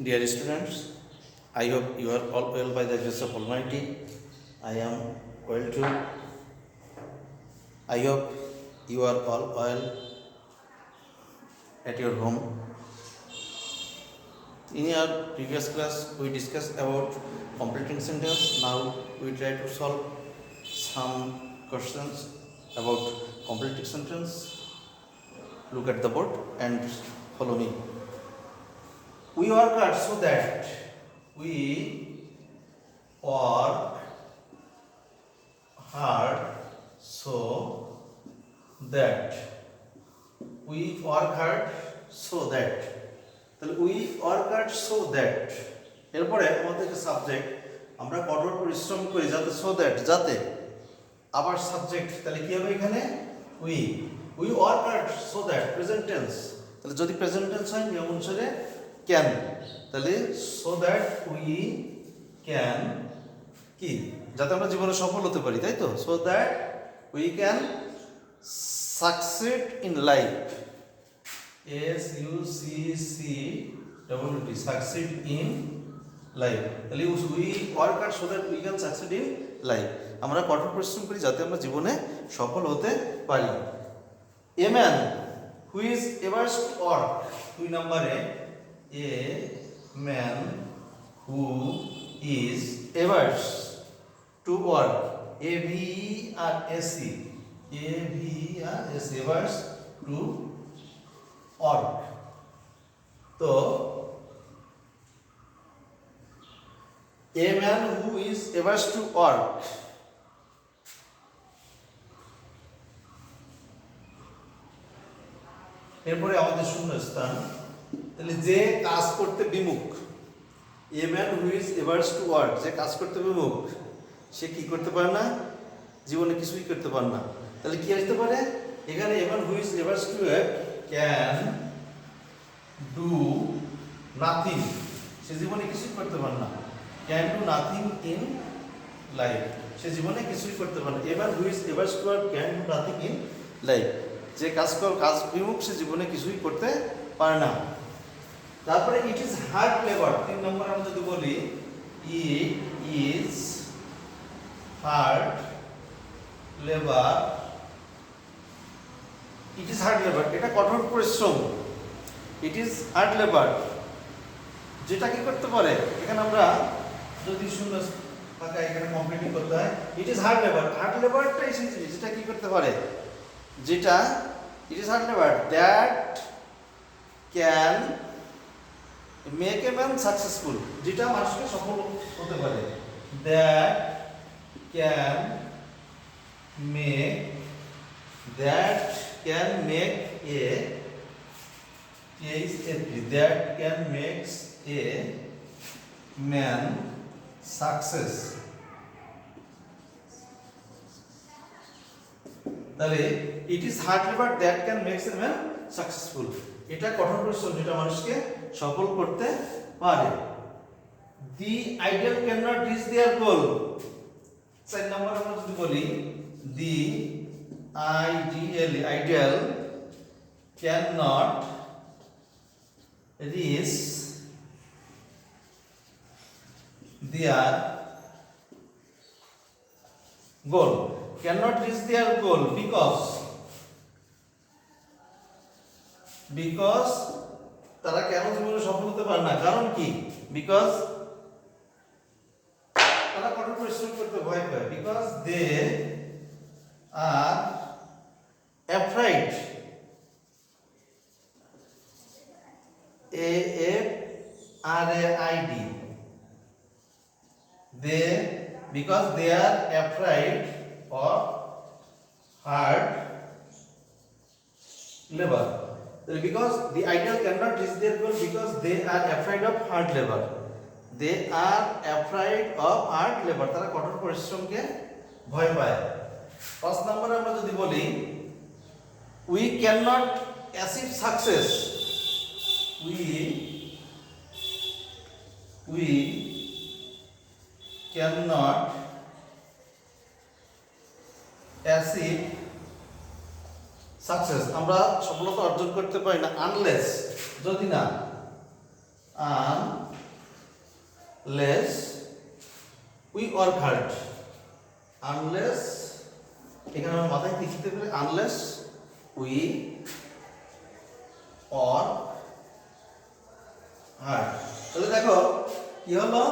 Dear students, I hope you are all well by the grace of Almighty. I am well too. I hope you are all well at your home. In our previous class, we discussed about completing sentence. Now we try to solve some questions about completing sentence. Look at the board and follow me. We work hard so that we work hard so that we work hard so that তাহলে we work hard so that এরপরে আমাদের subject আমরা কঠোর পরিশ্রম করি যাতে so that যাতে আবার সাবজেক্ট তাহলে কি হবে এখানে we work hard so that present tense তাহলে যদি প্রেজেন্ট টেন্স হয় নিয়ম অনুসারে ক্যান তাহলে so that we can কি যাতে আমরা জীবনে সফল হতে পারি তাই তো so that we can succeed in life SUCCEED succeed in life তাহলে we work hard so that we can succeed in life আমরা কঠোর পরিশ্রম করি যাতে আমরা জীবনে সফল হতে পারি a man who is averse to work 2 নম্বরে a man who is averse to work AVERSE averse to work তো a man who is averse to work এরপরে আমাদের শূন্যস্থান তাহলে যে কাজ করতে বিমুখ a man who is averse to work যে কাজ করতে বিমুখ সে কি করতে পারে না জীবনে কিছুই করতে পারে না তাহলে কি আসতে পারে এখানে a man who is averse to work can do nothing সে জীবনে কিছুই করতে পারে না can do nothing in life সে জীবনে কিছুই করতে পারে না a man who is averse to work can do nothing in life যে কাজ বিমুখ সে জীবনে কিছুই করতে পারে না তারপরে ইট ইজ হার্ড লেবার 3 নম্বর আমরা যদি বলি ইট ইজ হার্ড লেবার এটা কঠোর পরিশ্রম ইট ইজ হার্ড লেবার যেটা কি করতে পারে এখানে আমরা যদি শূন্য ফাঁকা এখানে কমপ্লিটিং করতে হয় ইট ইজ হার্ড লেবারটা এসেছে যেটা কি করতে পারে যেটা it is hard labour that can make a man successful যেটা মানুষকে সফল হতে পারে that can make that can make a man success তাহলে it is hard labor that can make a man successful এটা কঠোর পরিশ্রম যেটা মানুষকে সফল করতে পারে the ideal cannot reach their goal 4 নম্বর আমরা যদি বলি the ideal cannot reach their goal because তারা কেন জীবনে সফল হতে পারে না কারণ কি because তারা কঠোর পরিশ্রম করতে ভয় পায় because they are afraid because they are afraid of hard labor because the ideal cannot reach their goal because they are afraid of hard labor তারা কঠোর পরিশ্রমকে ভয় পায় 5 নম্বরে আমরা যদি বলি we cannot achieve success we cannot achieve success আমরা সফলতা অর্জন করতে পারি না unless যদি না less we work hard, unless, এখানে আমার মাথায় কি লিখতে পারি, আনলেস উই ওয়ার্ক হার্ড। তাহলে দেখো কি হলো,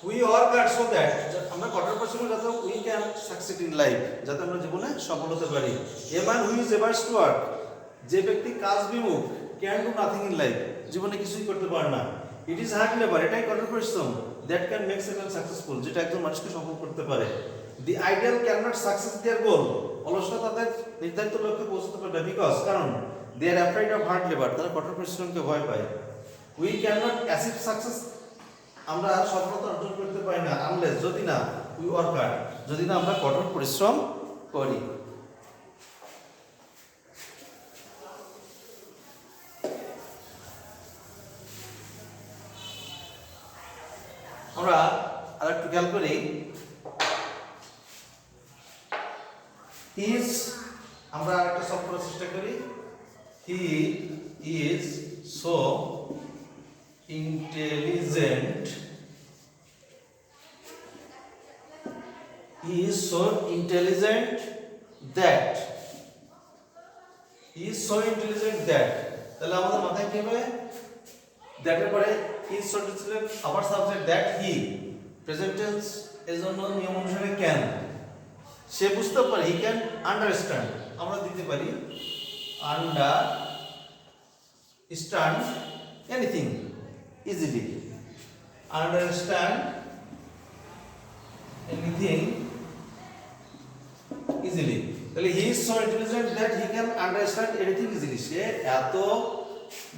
we work hard so that, আমরা কঠোর পরিশ্রম যাতে we can succeed in life, যাতে আমরা জীবনে সফল হতে পারি। A man who is averse to work, যে ব্যক্তি কাজ বিমুখ, can do nothing in life, জীবনে কিছুই করতে পারে না। ইট ইজ হার্ড লেবার, এটাই কঠোর পরিশ্রম, that can make someone successful, যেটা একজন মানুষকে সফল করতে পারে। The ideal can not success their goal, অলসতা তাদের নির্ধারিত লক্ষ্যে পৌঁছতে পারে না, বিকজ কারণ they are afraid of hard labour, তারা কঠোর পরিশ্রমকে ভয় পায়। We can not achieve success, আমরা সফলতা অর্জন করতে পারি না, আনলেস, যদি না উই ওয়ার্ক হার্ড, যদি না আমরা কঠোর পরিশ্রম করি। আমরা আরেকটু খেয়াল করি, ইজ, আমরা আরেকটা সলভ করার চেষ্টা করি। He is so intelligent, he is so intelligent that, he is so intelligent that, তাহলে আমাদের মাথায় কি হবে, দ্যাট এর পরে is so intelligent, আবার subject that, he, present tense এর জন্য নিয়ম অনুসারে ক্যান, সে বুঝতে পারে, হি ক্যান আন্ডারস্ট্যান্ড, আমরা দিতে পারি understand anything easily, understand anything easily, তাহলে he is so intelligent that he can understand anything easily, সে এত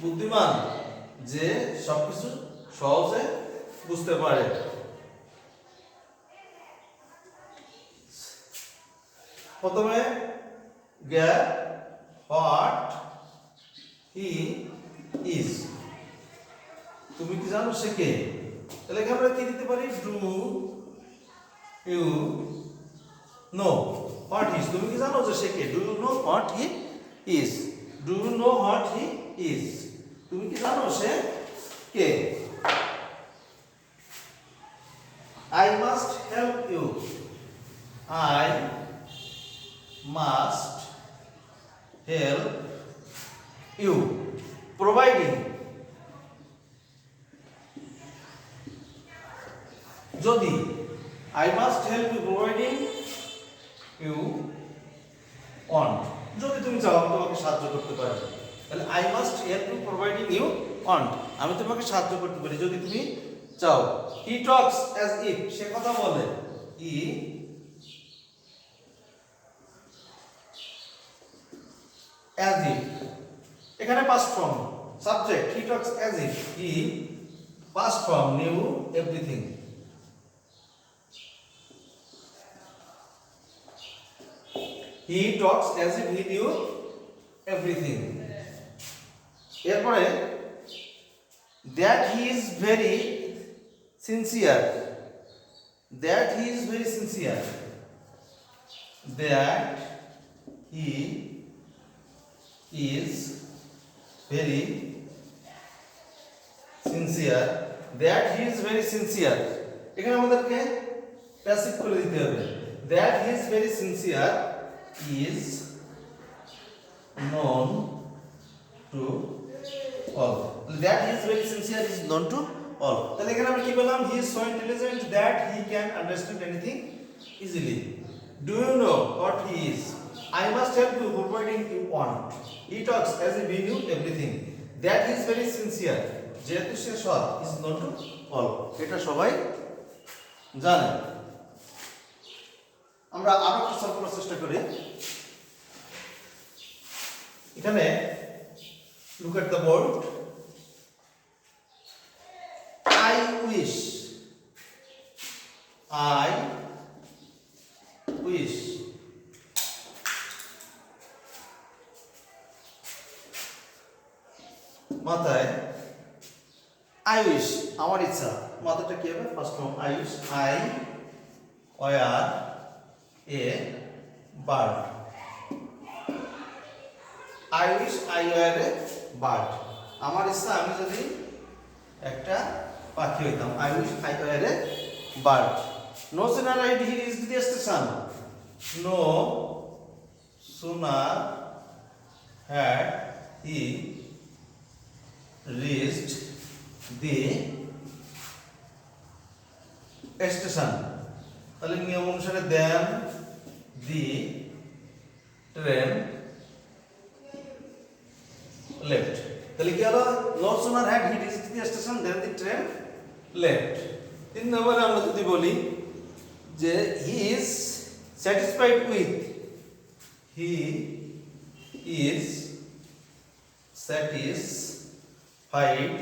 বুদ্ধিমান যে সবকিছু সহজে বুঝতে পারে। প্রথমে get what he is, তুমি কি জানো সে কে, তাহলে এখানে আমরা কি দিতে পারি, do you know what is, তুমি কি জানো যে সে কে, do you know what he is, do you know what he is, তুমি কি জানো সে কে। I must help you, I must help you, providing, যদি, I must help you providing you want, যদি তুমি চাও আমি তোমাকে সাহায্য করতে পারি, তাহলে I must help you providing you want, আমি তোমাকে সাহায্য করতে পারি যদি তুমি চাও। He talks as if, সে কথা বলে, he as if, এখানে past form, subject, he talks as if, he, past form, knew everything, he talks as if he knew everything, এরপরে that he is very sincere, that he is very sincere, that he is very sincere, that he is very sincere, এখানে আমাদেরকে passive করে দিতে হবে, that he is very sincere is known to all, that he is very sincere is known to all, তাহলে এখানে আমরা কি বললাম, he is so intelligent that he can understand anything easily, do you know what he is, I must help you providing you want, he talks as if he knew everything, that he is very sincere, যেহেতু সে সৎ, is known to all, এটা সবাই জানে। আমরা আরো একটু solve করার চেষ্টা করি, এখানে look at the board, I wish, I wish, মাথায় I wish, আমার ইচ্ছা, মাথাটা কি হবে, first form I wish, I were a bird, I wish I were a bird, আমার ইচ্ছা আমি যদি একটা পাখি হইতাম। I wish I were a bird. No sooner had he reached the station, no sooner had he reached the station, তাহলে নিয়ম অনুসারে দেন দি ট্রেন লেফট। তাহলে কি হলো, no sooner had he reached the station then the train left. 3 নম্বরে আমরা যদি বলি যে he is satisfied with, he is satisfied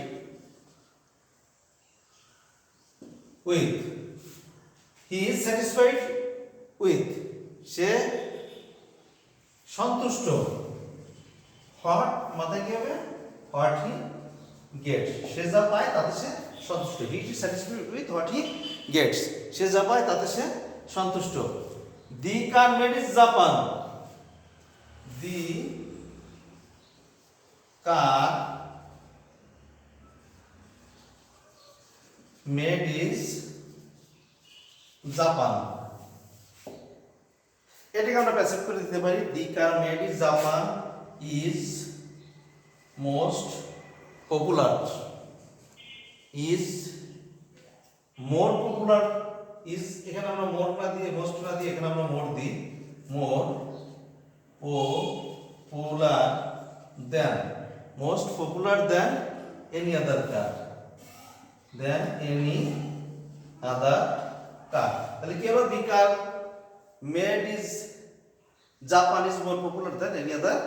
with, he is satisfied with, সে সন্তুষ্ট, হোয়াট মাথায় কি হবে, হোয়াট হি গেটস, সে যা পায় তাতে সে সন্তুষ্ট। He is satisfied with what he gets, সে যা পায় তাতে সে সন্তুষ্ট। The car made is Japan, the car made is Japan, এটাকে আমরা প্যাসিভ করে দিতে পারি। The car made is Japan is most popular, is more popular, is এখানে আমরা মোর না দিয়ে মোস্ট না দিয়ে এখানে আমরা মোর দিই, more popular than, most popular than any other car, than any other car. তাহলে কি হলো, the car made is Japan is more popular than any other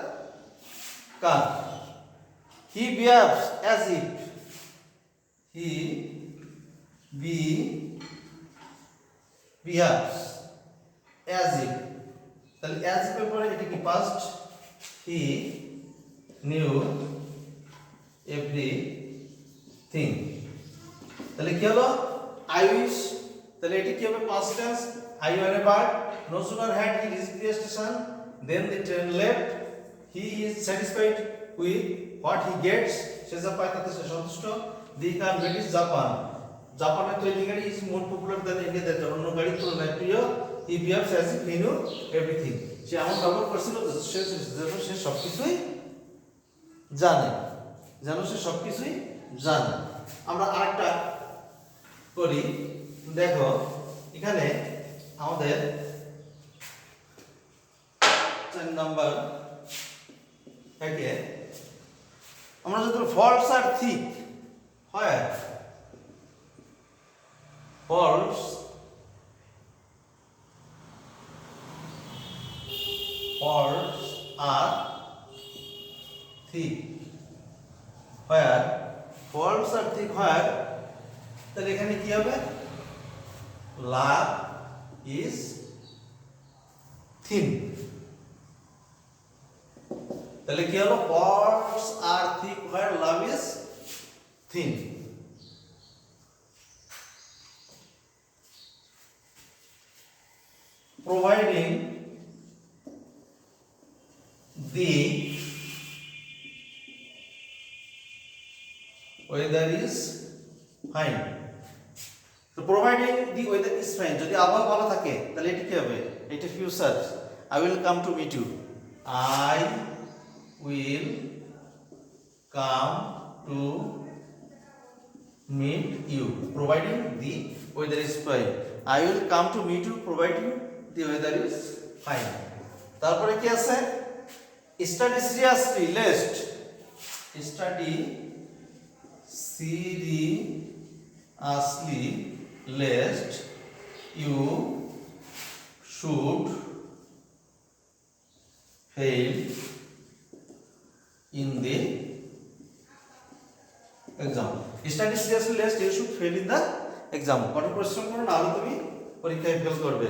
car. He behaves as if, he behaves as if, তাহলে as if এর পরে এটা কি past, হি knew everything. তাহলে কি হলো, আই উইশ, তাহলে এটি কি হবে, past tense. I were a bird, no sooner had he reached the station then the train left, he is satisfied with what he gets, সে যা পায় তাতে সে সন্তুষ্ট। The car made is Japan, জাপানের তৈরি গাড়ি ইজ মোর পপুলার দেন ইন্ডিয়াতে, অন্য গাড়ির তুলনায় প্রিয়। He behaves as if he knew everything, সে এমন ব্যবহার করছিল যেন সে সবকিছুই জানে, যেন সে সবকিছুই জানে। আমরা আরেকটা করি, দেখো এখানে আমাদের 4 নাম্বার থেকে আমরা যদি ফলস আর থিক হয়, ফলস আর থিক হয়, ফলস আর থিক হয়, তাহলে এখানে কি হবে, লাভ ইজ থিন। তাহলে কি হলো, ফলস আর থিক হয়, love is thin. Providing the weather is fine, তো providing the weather is fine যদি আবহাওয়া ভালো থাকে তাহলে এটা কি হবে, এটা future. I will come to meet you, I will come to meet you, providing the weather is fine, I will come to meet you providing the weather is fine। তারপরে কি আছে, study seriously lest, study seriously lest you should fail in the exam, study seriously lest you should fail in the exam, কঠোর পরিশ্রম করো না হলে তুমি পরীক্ষায় ফেল করবে।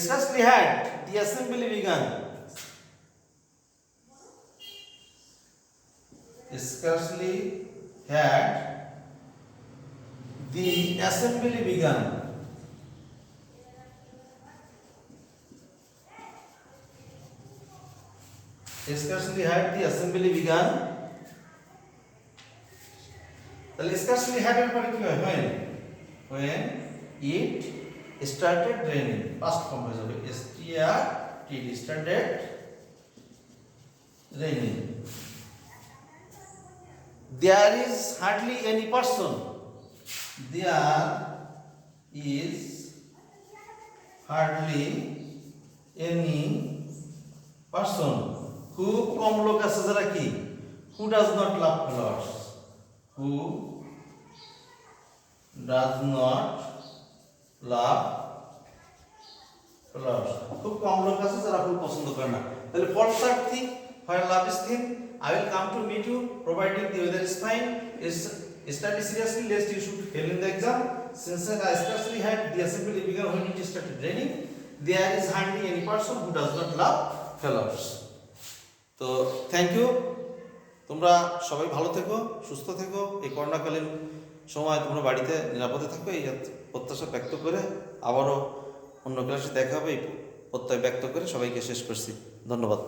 scarcely had the assembly begun, scarcely had the assembly begun, scarcely had the assembly begun, তাহলে scarcely had এর পরে কি হয় when it started raining past form হয়ে যাবে started raining. There is hardly any person. There is hardly any person. খুব কম লোক আছে যারা কি who does not love flowers. Who does not love flowers. খুব কম লোক আছে যারা ফুল পছন্দ করে না। তাহলে false are thick, while love is thin. I will come to meet you providing the weather is fine. Study seriously lest you should fail in the exam. Since I scarcely had the assembly began when it started raining. There is hardly any person who does not love flowers. তো thank you. তোমরা সবাই ভালো থেকো, সুস্থ থেকো। এই করোনাকালীন সময় তোমরা বাড়িতে নিরাপদে থাকো এই প্রত্যাশা ব্যক্ত করে আবারও অন্য ক্লাসে দেখা হবে এই প্রত্যয় ব্যক্ত করে সবাইকে শেষ করছি। ধন্যবাদ।